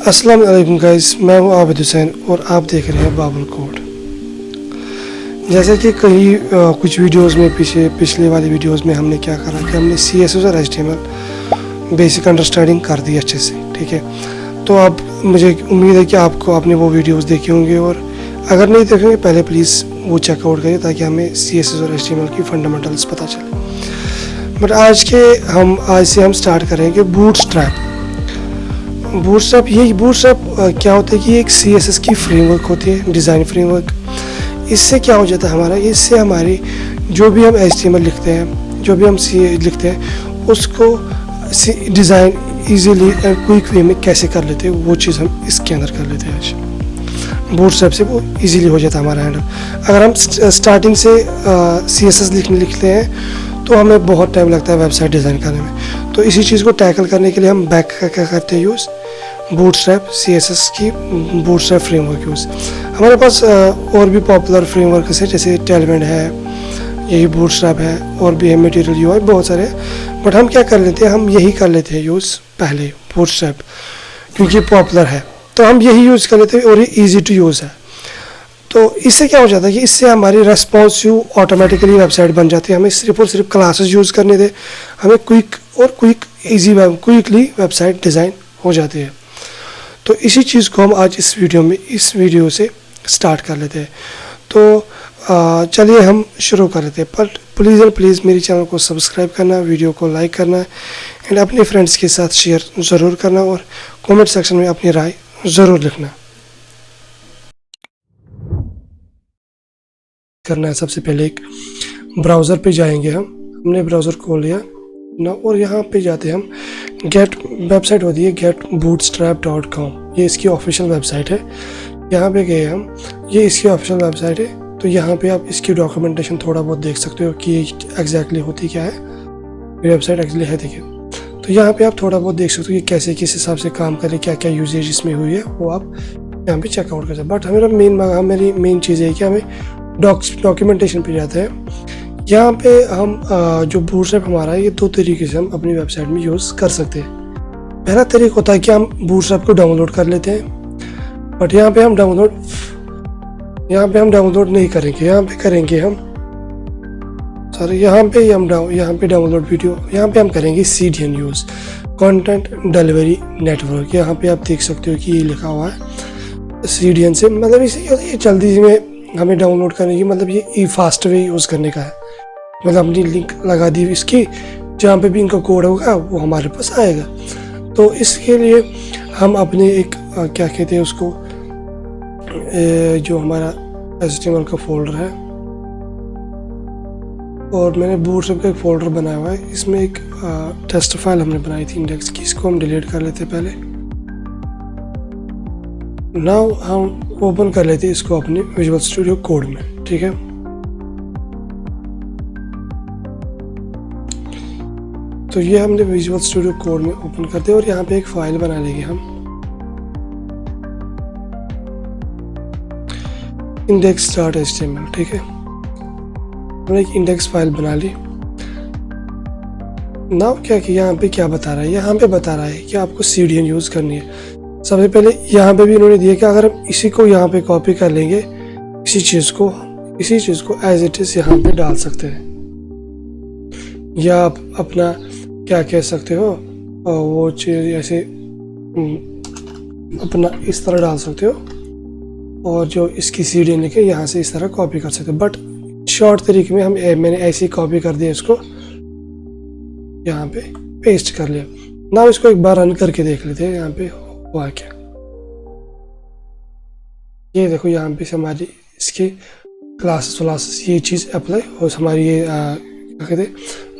अस्सलाम वालेकुम गाइस, मैं हूं आबिद हुसैन और आप देख रहे हैं बाबुल कोड। जैसे कि कई कुछ वीडियोस में पिछले वाली वीडियोस में हमने क्या करा कि हमने CSS और HTML बेसिक अंडरस्टैंडिंग कर दी अच्छे से, ठीक है। तो अब मुझे उम्मीद है कि आपने वो वीडियोस देखे होंगे, और अगर नहीं देखेंगे पहले प्लीज़ वो चेकआउट करिए ताकि हमें CSS और HTML की फंडामेंटल्स पता चले। बट आज से हम स्टार्ट करेंगे बूटस्ट्रैप। बूटस्ट्रैप क्या होता है कि एक CSS की फ्रेमवर्क होती है, डिज़ाइन फ्रेमवर्क। इससे क्या हो जाता है हमारा, इससे हमारी जो भी हम HTML लिखते हैं, जो भी हम लिखते हैं, उसको design easily and quick way में कैसे कर लेते हैं, वो चीज़ हम इसके अंदर कर लेते हैं। आज बूटस्ट्रैप से वो इजीली हो जाता है हमारा हैंडल। अगर हम स्टार्टिंग से CSS लिखते हैं तो हमें बहुत टाइम लगता है वेबसाइट डिज़ाइन करने में। तो इसी चीज़ को टैकल करने के लिए हम बैक का क्या करते हैं यूज़, बूटस्ट्रैप CSS की बूटस्ट्रैप फ्रेमवर्क यूज़। हमारे पास और भी पॉपुलर फ्रेमवर्क है, जैसे टेलमेंट है, यही बूटस्ट्रैप है, और भी है मटेरियल UI, बहुत सारे। बट हम क्या कर लेते हैं, हम यही कर लेते हैं यूज़ पहले बूटस्ट्रैप, क्योंकि पॉपुलर है तो हम यही यूज़ कर लेते हैं और ये ईजी टू यूज़ है। तो इससे क्या हो जाता है कि इससे हमारी रेस्पॉन्सिव ऑटोमेटिकली वेबसाइट बन जाती है। हमें सिर्फ और सिर्फ क्लासेस यूज़ करने दे, हमें क्विकली वेबसाइट डिज़ाइन हो जाती है। तो इसी चीज़ को हम आज इस वीडियो से स्टार्ट कर लेते हैं। तो चलिए हम शुरू कर लेते हैं। पर प्लीज़ मेरे चैनल को सब्सक्राइब करना, वीडियो को लाइक करना एंड अपने फ्रेंड्स के साथ शेयर ज़रूर करना, और कमेंट सेक्शन में अपनी राय ज़रूर लिखना। करना है सबसे पहले एक ब्राउज़र पे जाएंगे हमने ब्राउज़र खोल लिया ना, और यहाँ पे जाते हैं हम गेट वेबसाइट होती है getbootstrap.com, ये इसकी ऑफिशियल वेबसाइट है। यहाँ पे गए हम, ये इसकी ऑफिशियल वेबसाइट है। तो यहाँ पे आप इसकी डॉक्यूमेंटेशन थोड़ा बहुत देख सकते हो कि एग्जैक्टली होती क्या है, वेबसाइट एक्चुअली है, देखिए। तो यहाँ पे आप थोड़ा बहुत देख सकते हो कि कैसे किस हिसाब से काम करे, क्या क्या यूजेज इसमें हुई है, वो आप यहाँ पे चेकआउट कर सकते। बट मेरी मेन चीज़ है कि हमें डॉक्यूमेंटेशन पे जाते हैं। यहाँ पे हम जो बूटस्ट्रैप हमारा है, ये दो तरीके से हम अपनी वेबसाइट में यूज़ कर सकते हैं। पहला तरीका होता है कि हम बूटस्ट्रैप को डाउनलोड कर लेते हैं, बट यहाँ पे हम डाउनलोड नहीं करेंगे। यहाँ पे करेंगे हम डाउनलोड वीडियो, यहाँ पे हम करेंगे CDN use, content delivery network. यहाँ पे आप देख सकते हो कि ये लिखा हुआ है CDN से, मतलब ये जल्दी में हमें डाउनलोड करने की, मतलब ये फास्ट वे यूज़ करने का है। मतलब हमने लिंक लगा दी इसकी, जहाँ पे भी इनका कोड होगा वो हमारे पास आएगा। तो इसके लिए हम अपने एक क्या कहते हैं उसको, जो हमारा HTML का फोल्डर है, और मैंने बूटस्ट्रैप का एक फोल्डर बनाया हुआ है। इसमें एक टेस्ट फाइल हमने बनाई थी इंडेक्स की, इसको हम डिलीट कर लेते पहले। नाउ हम ओपन कर लेते हैं इसको अपने विजुअल स्टूडियो कोड में, ठीक है। तो ये हमने विजुअल स्टूडियो कोड में ओपन कर दिया, और यहाँ पे एक फाइल बना लेंगे हम, index.html, ठीक है। हमने एक इंडेक्स फाइल बना ली। नाउ क्या किया, यहाँ पे क्या बता रहा है, यहाँ पे बता रहा है कि आपको CDN यूज़ करनी है। सबसे पहले यहाँ पे भी इन्होंने दिया कि अगर हम इसी को यहाँ पे कॉपी कर लेंगे, इसी चीज़ को एज इट इज़ यहाँ पे डाल सकते हैं, या आप अपना क्या कह सकते हो, वो चीज़ ऐसे अपना इस तरह डाल सकते हो, और जो इसकी CDN लिखे यहाँ से इस तरह कॉपी कर सकते हो। बट शॉर्ट तरीके में मैंने ऐसे ही कॉपी कर दिया, इसको यहाँ पे पेस्ट कर लिया। ना इसको एक बार रन करके देख लेते हैं यहाँ पे हुआ क्या। ये देखो यहाँ पे हमारी इसकी क्लासेस ये चीज़ अप्लाई हो, हमारी ये क्या कहते हैं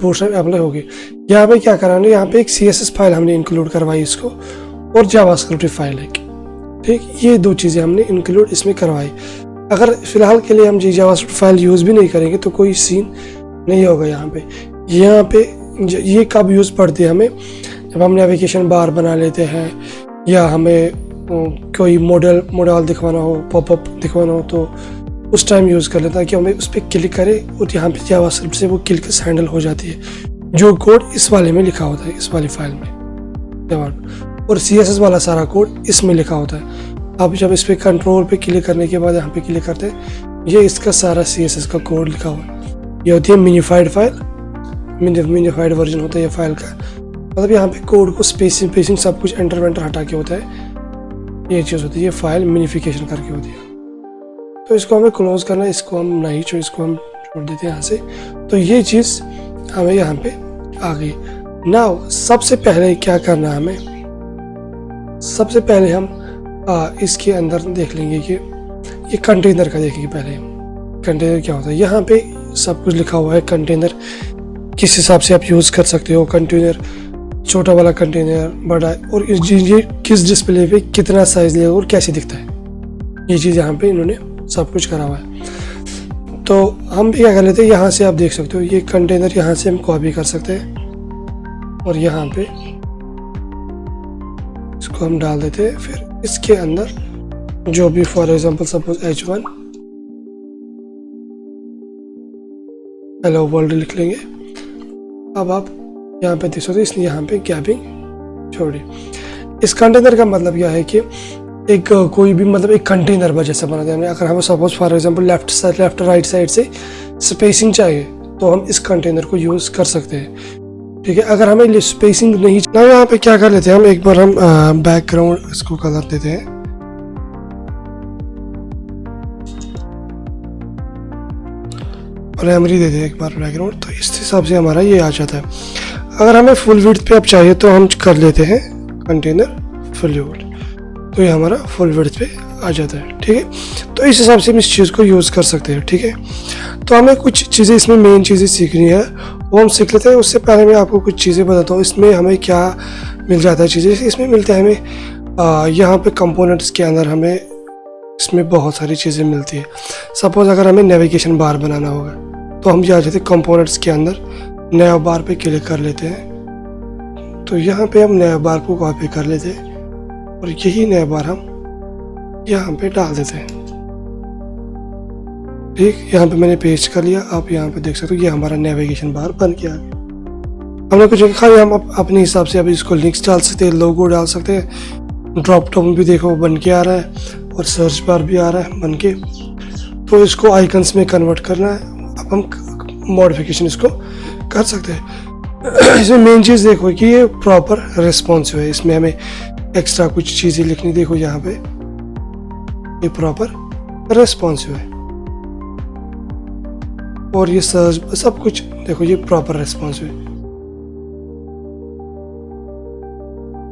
बूटस्ट्रैप अप्लाई होगी। यहाँ पे क्या कराना है, यहाँ पे एक CSS फाइल हमने इंक्लूड करवाई इसको, और जावास्क्रिप्ट फाइल है, ठीक। ये दो चीज़ें हमने इंक्लूड इसमें करवाई। अगर फिलहाल के लिए हम जावास्क्रिप्ट फाइल यूज़ भी नहीं करेंगे तो कोई सीन नहीं होगा। यहाँ पे ये कब यूज़ पड़ती है हमें, जब हम नेविगेशन बार बना लेते हैं, या हमें कोई मॉडल दिखवाना हो, पॉपअप दिखवाना हो, तो उस टाइम यूज़ कर लेता है कि हमें उस पर क्लिक करें और यहाँ पे जावास्क्रिप्ट से वो क्लिक हैंडल हो जाती है, जो कोड इस वाले में लिखा होता है, इस वाली फाइल में। और CSS वाला सारा कोड इसमें लिखा होता है। अब जब इस पर कंट्रोल पे क्लिक करने के बाद यहाँ पे क्लिक करते हैं, ये इसका सारा CSS का कोड लिखा हुआ है। ये होती है मिनिफाइड फाइल, मिनिफाइड वर्जन होता है ये फाइल का। मतलब यहाँ पे कोड को स्पेसिंग सब कुछ एंटर वेंटर हटा के होता है, ये चीज़ होती है। ये फाइल मिनिफिकेशन करके होती है। तो इसको हमें क्लोज करना है, इसको हम नहीं छोड़, इसको हम छोड़ देते हैं यहाँ से। तो ये चीज़ हमें यहाँ पे आ गई। नाउ सबसे पहले क्या करना है हमें, सबसे पहले हम इसके अंदर देख लेंगे कि ये कंटेनर का देखेंगे। पहले कंटेनर क्या होता है, यहाँ पे सब कुछ लिखा हुआ है। कंटेनर किस हिसाब से आप यूज़ कर सकते हो, कंटेनर छोटा वाला कंटेनर, बड़ा, और ये किस डिस्प्ले पे कितना साइज लेगा और कैसे दिखता है, ये चीज़ यहाँ पे इन्होंने सब कुछ करा हुआ है। तो हम क्या कर लेते हैं, यहाँ से आप देख सकते हो ये कंटेनर यहाँ से हम कॉपी कर सकते हैं और यहाँ पे इसको हम डाल देते हैं। फिर इसके अंदर जो भी for example suppose H1 hello world लिख लेंगे। अब आप यहाँ पे देख सकते हो इसने यहाँ पे गैपिंग छोड़ी। इस कंटेनर का मतलब क्या है कि एक कोई भी मतलब एक कंटेनर जैसा बना देना। अगर हमें suppose for example left right side से स्पेसिंग चाहिए तो हम इस कंटेनर को यूज़ कर सकते हैं, ठीक है। अगर हमें स्पेसिंग नहीं चाहिए, यहाँ पे क्या कर लेते हैं हम, एक बार हम बैकग्राउंड इसको कलर देते हैं। प्राइमरी देते हैं एक बार बैकग्राउंड, तो इस हिसाब से हमारा ये आ जाता है। अगर हमें फुल विड्थ पे अब चाहिए तो हम कर लेते हैं कंटेनर फुल विड्थ, तो ये हमारा फुल विड्थ पे आ जाता है, ठीक है। तो इस हिसाब से हम इस चीज़ को यूज़ कर सकते हैं, ठीक है। तो हमें कुछ चीज़ें इसमें मेन चीज़ें सीखनी है, वो हम सीख लेते हैं। उससे पहले मैं आपको कुछ चीज़ें बताता हूँ इसमें हमें क्या मिल जाता है। चीज़ें इसमें मिलता है हमें यहाँ पे कंपोनेंट्स के अंदर हमें इसमें बहुत सारी चीज़ें मिलती है। सपोज़ अगर हमें नेविगेशन बार बनाना होगा तो हम जा जाते हैं कंपोनेंट्स के अंदर, नया बार पे क्लिक कर लेते हैं। तो यहाँ पे हम नया बार को कॉपी कर लेते हैं और यही नया बार हम यहाँ पे डाल देते हैं, ठीक। यहाँ पे मैंने पेस्ट कर लिया। आप यहाँ पे देख सकते हो ये हमारा नेविगेशन बार बन गया। हमने कुछ खाली हम अपने हिसाब से अभी इसको लिंक्स डाल सकते हैं, लोगो डाल सकते हैं। ड्रॉप डाउन भी देखो बन के आ रहा है और सर्च बार भी आ रहा है बन के। तो इसको आइकन्स में कन्वर्ट करना है, अब हम मॉडिफिकेशन इसको कर सकते हैं। इसमें मेन चीज़ देखो कि ये प्रॉपर रिस्पॉन्सिव है। इसमें हमें एक्स्ट्रा कुछ चीज़ें लिखनी, देखो यहाँ पे ये प्रॉपर रिस्पॉन्सिव है और ये सर्च सब कुछ देखो ये प्रॉपर रिस्पॉन्सिव है,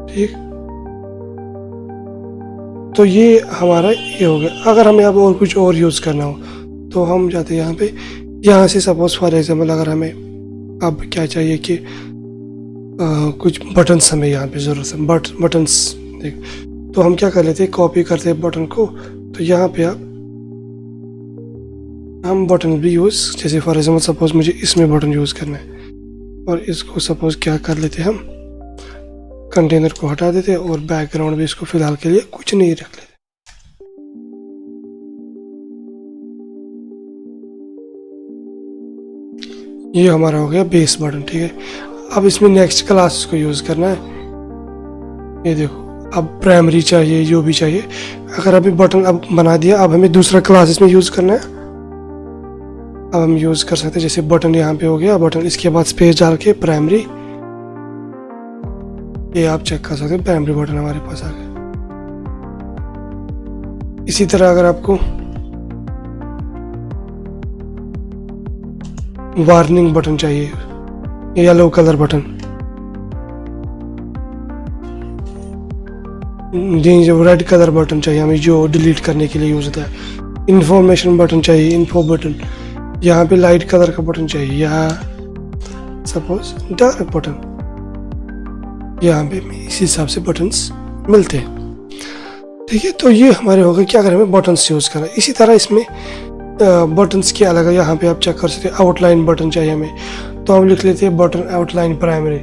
ठीक। तो ये हमारा ये हो गया। अगर हमें अब और कुछ और यूज़ करना हो तो हम जाते हैं यहाँ पे, यहाँ से सपोज फॉर एग्जाम्पल अगर हमें अब क्या चाहिए कि कुछ बटन्स हमें यहाँ पे ज़रूरत है, बटन्स देख, तो हम क्या कर लेते हैं, कॉपी करते हैं बटन को। तो यहाँ पे आप हम बटन भी यूज़, जैसे फॉर एग्जाम्पल सपोज मुझे इसमें बटन यूज़ करना है और इसको सपोज क्या कर लेते हैं हम, कंटेनर को हटा देते हैं और बैकग्राउंड भी इसको फिलहाल के लिए कुछ नहीं रख लेते। ये हमारा हो गया बेस बटन, ठीक है। अब इसमें नेक्स्ट क्लास को यूज़ करना है। ये देखो अब प्राइमरी चाहिए, जो भी चाहिए। अगर अभी बटन अब बना दिया, अब हमें दूसरा क्लास इसमें यूज़ करना है। अब हम यूज़ कर सकते हैं, जैसे बटन यहाँ पे हो गया बटन, इसके बाद स्पेस डाल के प्राइमरी, ये आप चेक कर सकते हैं प्राइमरी बटन हमारे पास आ गया। इसी तरह अगर आपको वार्निंग बटन चाहिए, येलो कलर बटन, जो रेड कलर बटन चाहिए हमें, जो डिलीट करने के लिए यूज होता है। इंफॉर्मेशन बटन चाहिए, इन्फो बटन। यहाँ पे लाइट कलर का बटन चाहिए, या सपोज डार्क बटन। यहाँ पे इस हिसाब से बटन्स मिलते हैं, ठीक है। तो ये हमारे हो गए, क्या करें हमें बटन्स यूज करना। इसी तरह इसमें बटन्स के अलग है, यहाँ पे आप चेक कर सकते हैं। आउटलाइन बटन चाहिए हमें तो हम लिख लेते हैं button outline primary.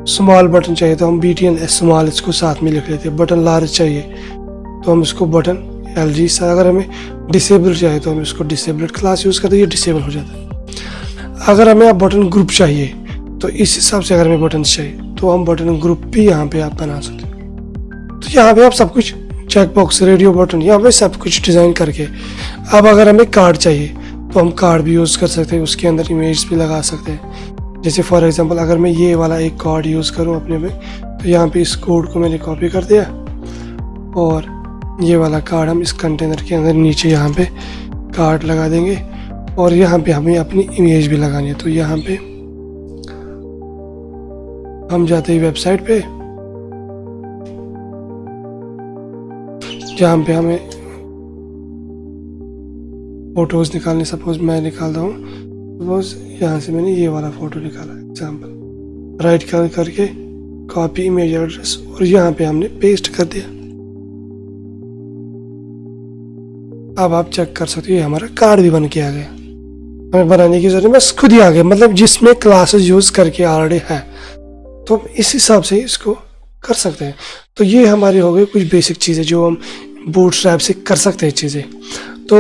Small button चाहिए तो हम BTN स्मॉल इसको साथ में लिख लेते हैं। बटन लार्ज चाहिए तो हम इसको बटन LG। अगर हमें डिसेबल चाहिए तो हम इसको डिसेबल्ड क्लास यूज़ करते हैं, ये डिसेबल हो जाता है। अगर हमें आप बटन ग्रुप चाहिए तो इस हिसाब से अगर हमें बटन चाहिए तो हम बटन ग्रुप भी यहाँ पे आप बना सकते हैं। तो यहाँ पे आप सब कुछ चेक बॉक्स, रेडियो बटन, यहाँ पे सब कुछ डिज़ाइन करके, अब अगर हमें कार्ड चाहिए तो हम कार्ड भी यूज़ कर सकते हैं, उसके अंदर इमेज भी लगा सकते हैं। जैसे फॉर एग्जांपल अगर मैं ये वाला एक कार्ड यूज़ करूँ अपने में, तो यहाँ पे इस कोड को मैंने कॉपी कर दिया और ये वाला कार्ड हम इस कंटेनर के अंदर नीचे यहाँ पे कार्ड लगा देंगे और यहाँ पे हमें अपनी इमेज भी लगानी है। तो यहाँ पे हम जाते हैं वेबसाइट पे, जहाँ पे हमें फोटोज निकालने, सपोज मैं निकालता हूँ, सपोज यहाँ से मैंने ये वाला फोटो निकाला एग्जाम्पल, राइट करके कॉपी इमेज एड्रेस और यहाँ पे हमने पेस्ट कर दिया। अब आप चेक कर सकते हो ये हमारा कार्ड भी बन के आ गया, हमें बनाने की जरूरत बस खुद ही आ गया, मतलब जिसमें क्लासेस यूज करके ऑलरेडी है, तो हम इस हिसाब से इसको कर सकते हैं। तो ये हमारी हो गई कुछ बेसिक चीज़ें जो हम बूटस्ट्रैप से कर सकते हैं चीज़ें। तो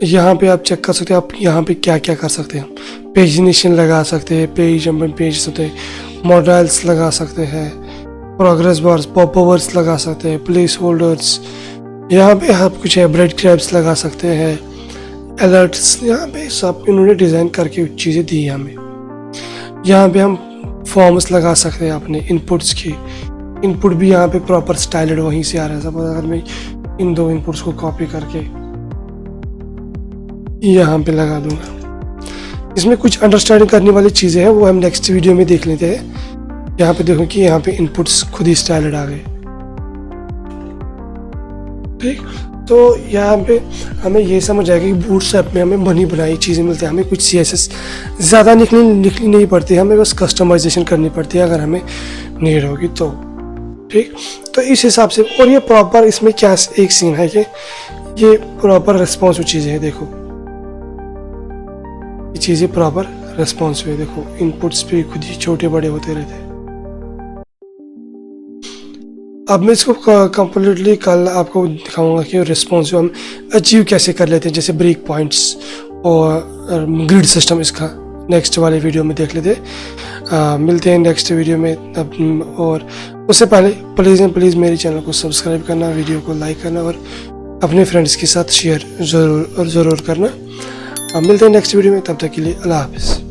यहाँ पे आप चेक कर सकते हैं आप यहाँ पे क्या क्या कर सकते हैं। पेजिनेशन लगा सकते हैं, पेज जंपिंग पेज होते हैं, मॉडल्स लगा सकते हैं, प्रोग्रेस बार्स, पॉप ओवर्स लगा सकते हैं, प्लेस होल्डर्स, यहाँ पे आप कुछ है ब्रेड क्रैब्स लगा सकते हैं, अलर्ट्स, यहाँ पे सब इन्होंने डिज़ाइन करके चीज़ें दी है हमें। यहाँ पे हम फॉर्म्स लगा सकते हैं अपने इनपुट्स की, इनपुट भी यहाँ पे प्रॉपर स्टाइल्ड वहीं से आ रहा है। सपोज अगर मैं इन दो इनपुट्स को कॉपी करके यहाँ पे लगा दूंगा, इसमें कुछ अंडरस्टैंडिंग करने वाली चीज़ें हैं वो हम नेक्स्ट वीडियो में देख लेते हैं। यहाँ पे देखो कि यहाँ पे इनपुट्स खुद ही स्टाइल्ड आ गए, ठीक। तो यहाँ पे हमें ये समझ आएगा कि बूटस्ट्रैप में हमें बनी बनाई चीज़ें मिलती हैं, हमें कुछ CSS ज़्यादा लिखनी नहीं पड़ती, हमें बस कस्टमाइजेशन करनी पड़ती है अगर हमें नीड होगी तो, ठीक। तो इस हिसाब से, और ये प्रॉपर इसमें क्या एक सीन है कि ये प्रॉपर रिस्पॉन्सिव चीज़ें हैं। देखो ये चीज़ें प्रॉपर रिस्पॉन्सिव है, देखो इनपुट्स भी खुद ही छोटे बड़े होते रहते हैं। अब मैं इसको कम्प्लीटली कल आपको दिखाऊंगा कि रिस्पॉन्सिव हम अचीव कैसे कर लेते हैं, जैसे ब्रेक पॉइंट्स और ग्रिड सिस्टम, इसका नेक्स्ट वाले वीडियो में देख लेते हैं। मिलते हैं नेक्स्ट वीडियो में तब, और उससे पहले प्लीज़ मेरे चैनल को सब्सक्राइब करना, वीडियो को लाइक करना और अपने फ्रेंड्स के साथ शेयर ज़रूर करना। मिलते हैं नेक्स्ट वीडियो में, तब तक के लिए अल्लाह हाफ़िज़।